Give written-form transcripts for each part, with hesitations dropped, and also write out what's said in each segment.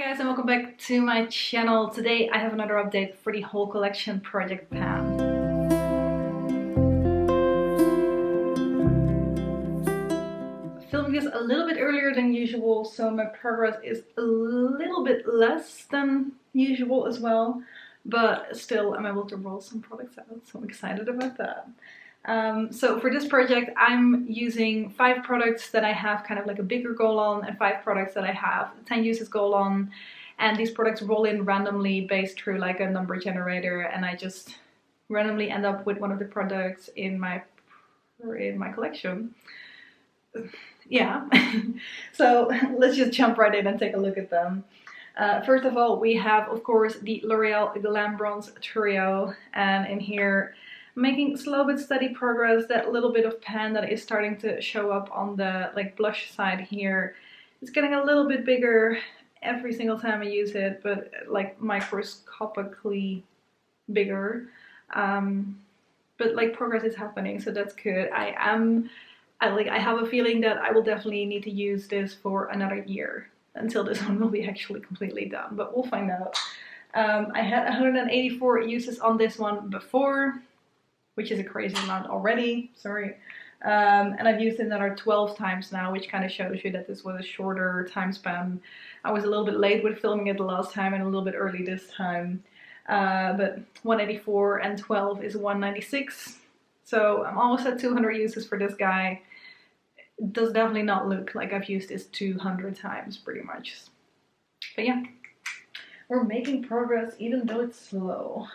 guys and welcome back to my channel. Today I have another update for the whole collection Project Pan. Filming this a little bit earlier than usual, so my progress is a little bit less than usual as well, but still I'm able to roll some products out, so I'm excited about that. So for this project I'm using 5 products that I have kind of like a bigger goal on and 5 products that I have 10 uses goal on, and these products roll in randomly based through like a number generator, and I just randomly end up with one of the products in my collection. Yeah. So let's just jump right in and take a look at them. First of all, we have of course the L'Oreal Glam Bronze Trio, and in here making slow but steady progress. That little bit of pan that is starting to show up on the like blush side here, it's getting a little bit bigger every single time I use it, but like microscopically bigger. But like progress is happening, so that's good. I have a feeling that I will definitely need to use this for another year until this one will be actually completely done, but we'll find out. I had 184 uses on this one before, which is a crazy amount already, sorry. And I've used it another 12 times now, which kind of shows you that this was a shorter time span. I was a little bit late with filming it the last time and a little bit early this time. But 184 and 12 is 196. So I'm almost at 200 uses for this guy. It does definitely not look like I've used this 200 times pretty much. But yeah, we're making progress even though it's slow.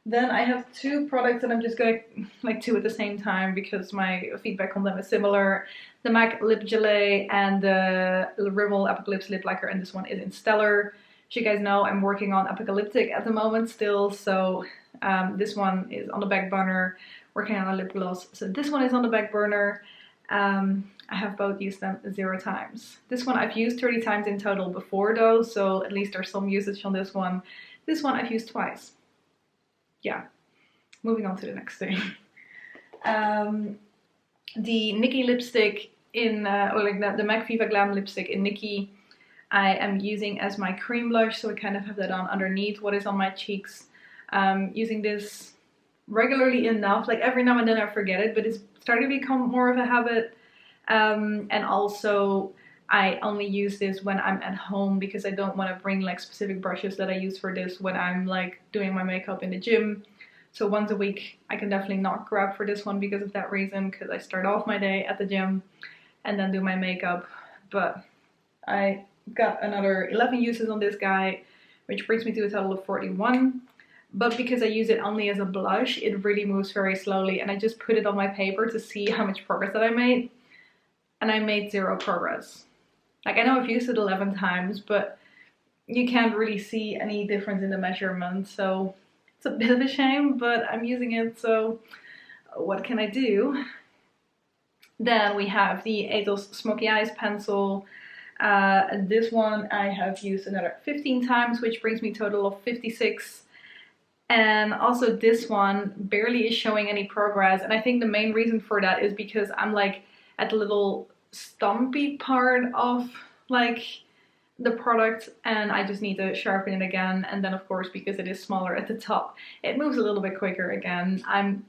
Then I have 2 products that I'm just going to like 2 at the same time because my feedback on them is similar. The MAC Lipgelee and the Rimmel Apocalips Lip Lacquer, and this one is in Stellar. As you guys know, I'm working on Apocalips at the moment still, so this one is on the back burner, working on a lip gloss. So this one is on the back burner. I have both used them 0 times. This one I've used 30 times in total before though, so at least there's some usage on this one. This one I've used twice. Yeah, moving on to the next thing. The Nikki lipstick in, or like the MAC Viva Glam lipstick in Nicki, I am using as my cream blush, so I kind of have that on underneath what is on my cheeks. Using this regularly enough, like every now and then I forget it, but it's starting to become more of a habit. And also I only use this when I'm at home because I don't want to bring like specific brushes that I use for this when I'm like doing my makeup in the gym. So once a week I can definitely not grab for this one because of that reason, because I start off my day at the gym and then do my makeup. But I got another 11 uses on this guy, which brings me to a total of 41. But because I use it only as a blush, it really moves very slowly, and I just put it on my paper to see how much progress that I made, and I made 0 progress. Like, I know I've used it 11 times, but you can't really see any difference in the measurement, so it's a bit of a shame, but I'm using it, so what can I do? Then we have the Etos Smoky Eyes pencil. This one I have used another 15 times, which brings me a total of 56. And also this one barely is showing any progress, and I think the main reason for that is because I'm like at the little stumpy part of like the product, and I just need to sharpen it again. And then of course, because it is smaller at the top, it moves a little bit quicker again. I'm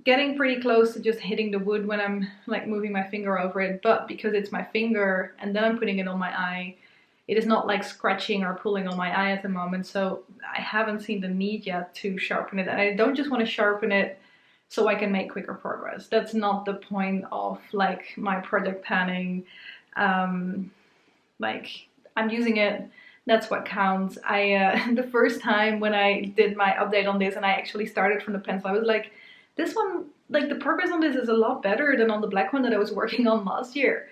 getting pretty close to just hitting the wood when I'm like moving my finger over it, but because it's my finger and then I'm putting it on my eye, it is not like scratching or pulling on my eye at the moment, so I haven't seen the need yet to sharpen it. And I don't just want to sharpen it so I can make quicker progress. That's not the point of like my project panning. Like, I'm using it, that's what counts. The first time when I did my update on this and I actually started from the pencil, I was like, this one, like the progress on this is a lot better than on the black one that I was working on last year.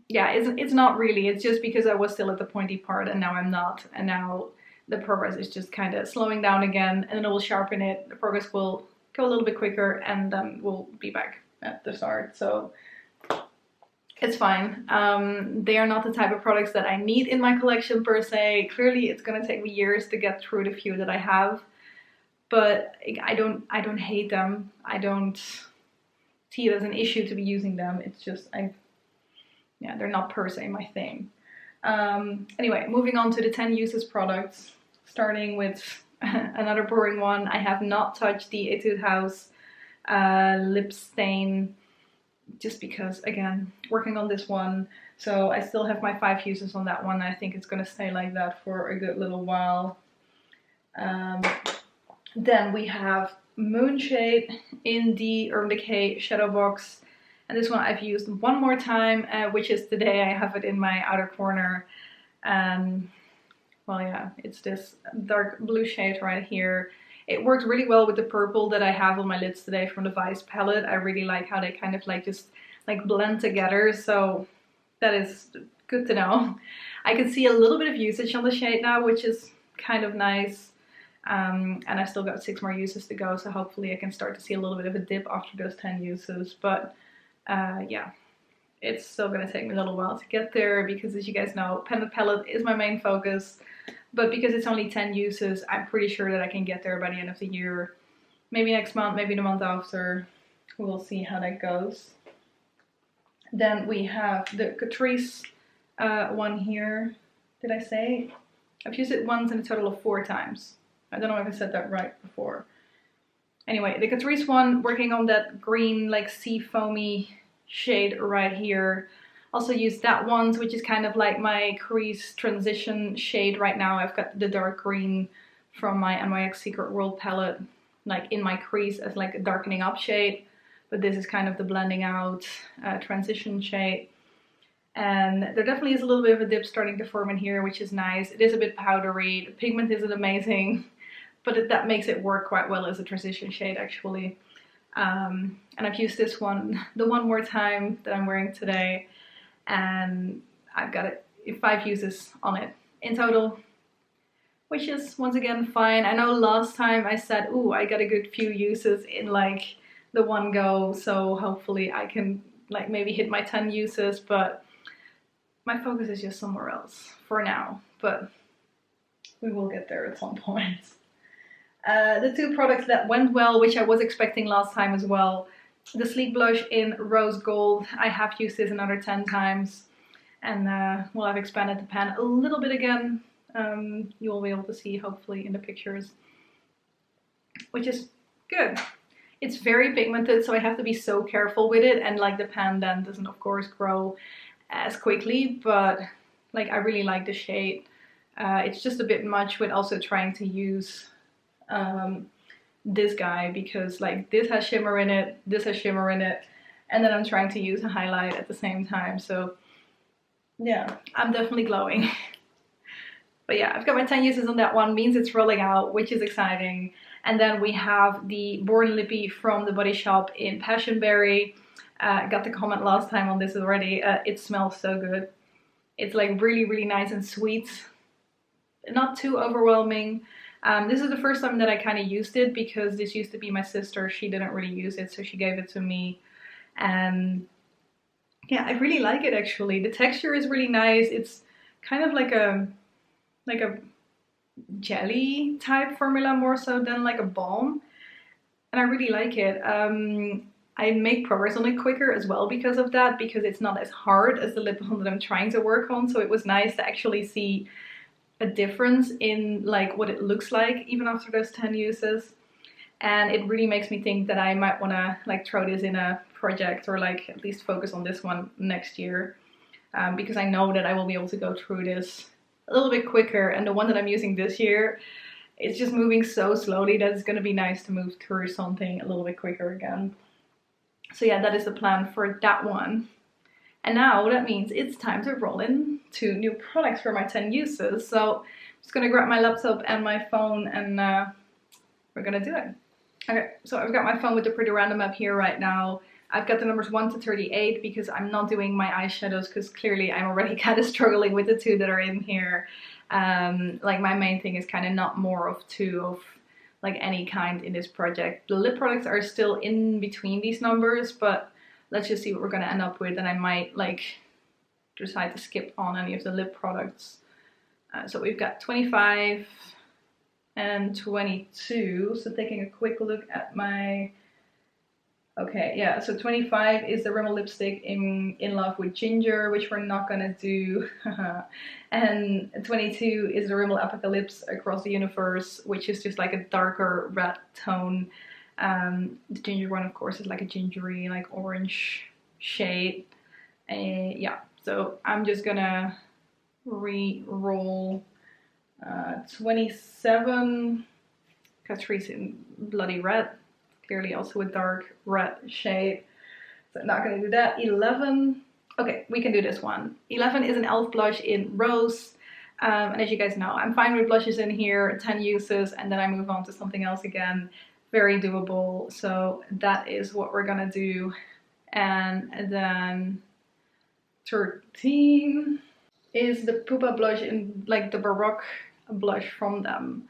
Yeah, it's not really, it's just because I was still at the pointy part and now I'm not, and now the progress is just kind of slowing down again, and then I will sharpen it, the progress will go a little bit quicker, and then we'll be back at the start, so it's fine. They are not the type of products that I need in my collection per se. Clearly it's gonna take me years to get through the few that I have, but I don't hate them. I don't see it as an issue to be using them. It's just yeah, they're not per se my thing. Anyway, moving on to the 10 uses products, starting with another boring one. I have not touched the Etude House lip stain, just because, again, working on this one. So I still have my 5 uses on that one. I think it's gonna stay like that for a good little while. Then we have Moonshade in the Urban Decay shadow box. And this one I've used one more time, which is today. I have it in my outer corner. Well, yeah, it's this dark blue shade right here. It works really well with the purple that I have on my lids today from the Vice palette. I really like how they kind of like just like blend together. So that is good to know. I can see a little bit of usage on the shade now, which is kind of nice. And I've still got 6 more uses to go, so hopefully I can start to see a little bit of a dip after those 10 uses. But yeah, it's still gonna take me a little while to get there because, as you guys know, pen palette is my main focus. But because it's only 10 uses, I'm pretty sure that I can get there by the end of the year. Maybe next month, maybe the month after. We'll see how that goes. Then we have the Catrice one here. Did I say? I've used it once in a total of 4 times. I don't know if I said that right before. Anyway, the Catrice one, working on that green, like sea foamy shade right here. Also used that one, which is kind of like my crease transition shade right now. I've got the dark green from my NYX Secret World palette, like in my crease as like a darkening up shade. But this is kind of the blending out transition shade. And there definitely is a little bit of a dip starting to form in here, which is nice. It is a bit powdery. The pigment isn't amazing, but that makes it work quite well as a transition shade actually. And I've used this one the one more time that I'm wearing today, and I've got it 5 uses on it in total, which is once again fine. I know last time I said, ooh, I got a good few uses in like the one go, so hopefully I can like maybe hit my 10 uses, but my focus is just somewhere else for now, but we will get there at some point. The 2 products that went well, which I was expecting last time as well. The Sleek Blush in Rose Gold. I have used this another 10 times. And well, I've expanded the pan a little bit again. You will be able to see hopefully in the pictures. Which is good. It's very pigmented, so I have to be so careful with it. And like the pan then doesn't of course grow as quickly. But like I really like the shade. It's just a bit much with also trying to use this guy, because like this has shimmer in it, this has shimmer in it, and then I'm trying to use a highlight at the same time. So yeah, I'm definitely glowing. But yeah, I've got my 10 uses on that one, means it's rolling out, which is exciting. And then we have the Born Lippy from the Body Shop in Passionberry. Got the comment last time on this already. It smells so good. It's like really, really nice and sweet. Not too overwhelming. This is the first time that I kind of used it, because this used to be my sister. She didn't really use it, so she gave it to me. And yeah, I really like it actually. The texture is really nice. It's kind of like a jelly type formula more so than like a balm. And I really like it. I make progress on it quicker as well because of that, because it's not as hard as the lip balm that I'm trying to work on. So it was nice to actually see a difference in like what it looks like even after those 10 uses. And it really makes me think that I might want to like throw this in a project, or like at least focus on this one next year, because I know that I will be able to go through this a little bit quicker. And the one that I'm using this year, it's just moving so slowly that it's going to be nice to move through something a little bit quicker again. So yeah, that is the plan for that one. And now that means it's time to roll in to new products for my 10 uses. So I'm just gonna grab my laptop and my phone, and we're gonna do it. Okay, so I've got my phone with the pretty random app here right now. I've got the numbers 1 to 38 because I'm not doing my eyeshadows, because clearly I'm already kind of struggling with the 2 that are in here. Like my main thing is kind of not more of 2 of like any kind in this project. The lip products are still in between these numbers, but let's just see what we're gonna end up with, and I might like decide to skip on any of the lip products. So we've got 25 and 22. So taking a quick look at my Okay, yeah, so 25 is the Rimmel lipstick in Love with Ginger, which we're not gonna do. And 22 is the Rimmel Apocalypse Across the Universe, which is just like a darker red tone. The ginger one, of course, is like a gingery, like orange shade. Yeah, so I'm just gonna re-roll 27, Catrice in Bloody Red. Clearly also a dark red shade, so I'm not going to do that. 11, okay, we can do this one. 11 is an elf blush in Rose, and as you guys know, I'm fine with blushes in here, 10 uses, and then I move on to something else again. Very doable, so that is what we're gonna do. And then 13 is the Pupa blush in like the Baroque blush from them.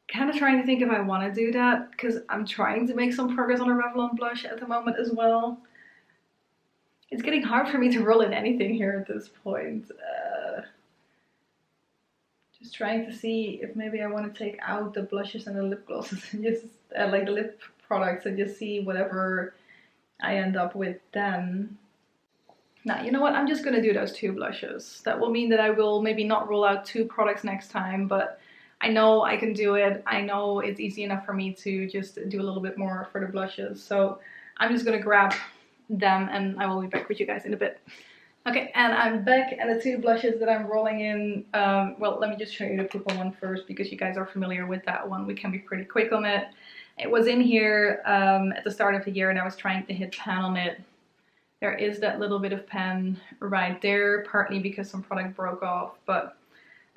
Kind of trying to think if I want to do that, because I'm trying to make some progress on a Revlon blush at the moment as well. It's getting hard for me to roll in anything here at this point. Just trying to see if maybe I want to take out the blushes and the lip glosses and just like the lip products and just see whatever I end up with then. Now, you know what? I'm just going to do those 2 blushes. That will mean that I will maybe not roll out 2 products next time, but I know I can do it. I know it's easy enough for me to just do a little bit more for the blushes. So I'm just gonna grab them and I will be back with you guys in a bit. Okay, and I'm back, and the 2 blushes that I'm rolling in, well, let me just show you the Pupa one first because you guys are familiar with that one. We can be pretty quick on it. It was in here at the start of the year and I was trying to hit pan on it. There is that little bit of pan right there, partly because some product broke off, but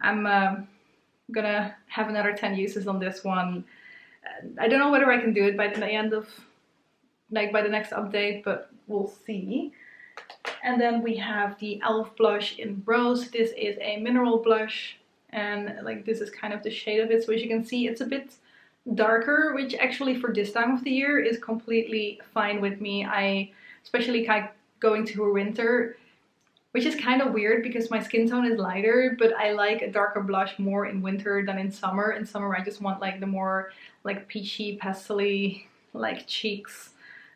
I'm gonna have another 10 uses on this one. I don't know whether I can do it by the end of, like by the next update, but we'll see. And then we have the e.l.f. blush in Rose. This is a mineral blush, and like this is kind of the shade of it. So as you can see, it's a bit darker, which actually for this time of the year is completely fine with me. Especially kind of going to winter, which is kind of weird because my skin tone is lighter, but I like a darker blush more in winter than in summer. In summer I just want like the more like peachy, pastel-y like cheeks.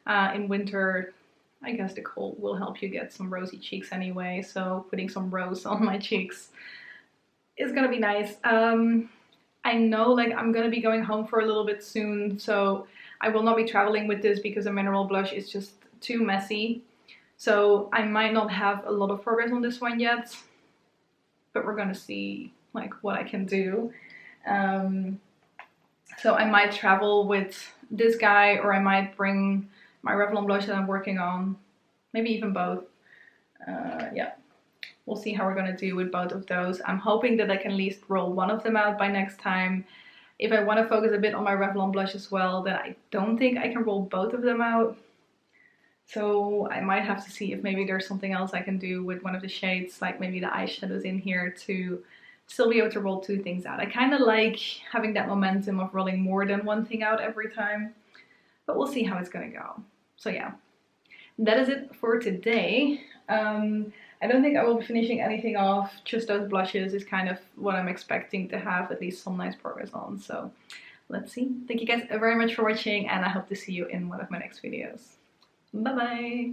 In winter, I guess the cold will help you get some rosy cheeks anyway, so putting some rose on my cheeks is gonna be nice. I know like I'm gonna be going home for a little bit soon, so I will not be traveling with this because a mineral blush is just too messy. So I might not have a lot of progress on this one yet, but we're gonna see like what I can do. So I might travel with this guy, or I might bring my Revlon blush that I'm working on, maybe even both. Yeah, we'll see how we're gonna do with both of those. I'm hoping that I can at least roll one of them out by next time. If I want to focus a bit on my Revlon blush as well, then I don't think I can roll both of them out. So I might have to see if maybe there's something else I can do with one of the shades, like maybe the eyeshadows in here, to still be able to roll 2 things out. I kind of like having that momentum of rolling more than one thing out every time, but we'll see how it's gonna go. So yeah, that is it for today. I don't think I will be finishing anything off. Just those blushes is kind of what I'm expecting to have at least some nice progress on. So let's see. Thank you guys very much for watching, and I hope to see you in one of my next videos. Bye bye!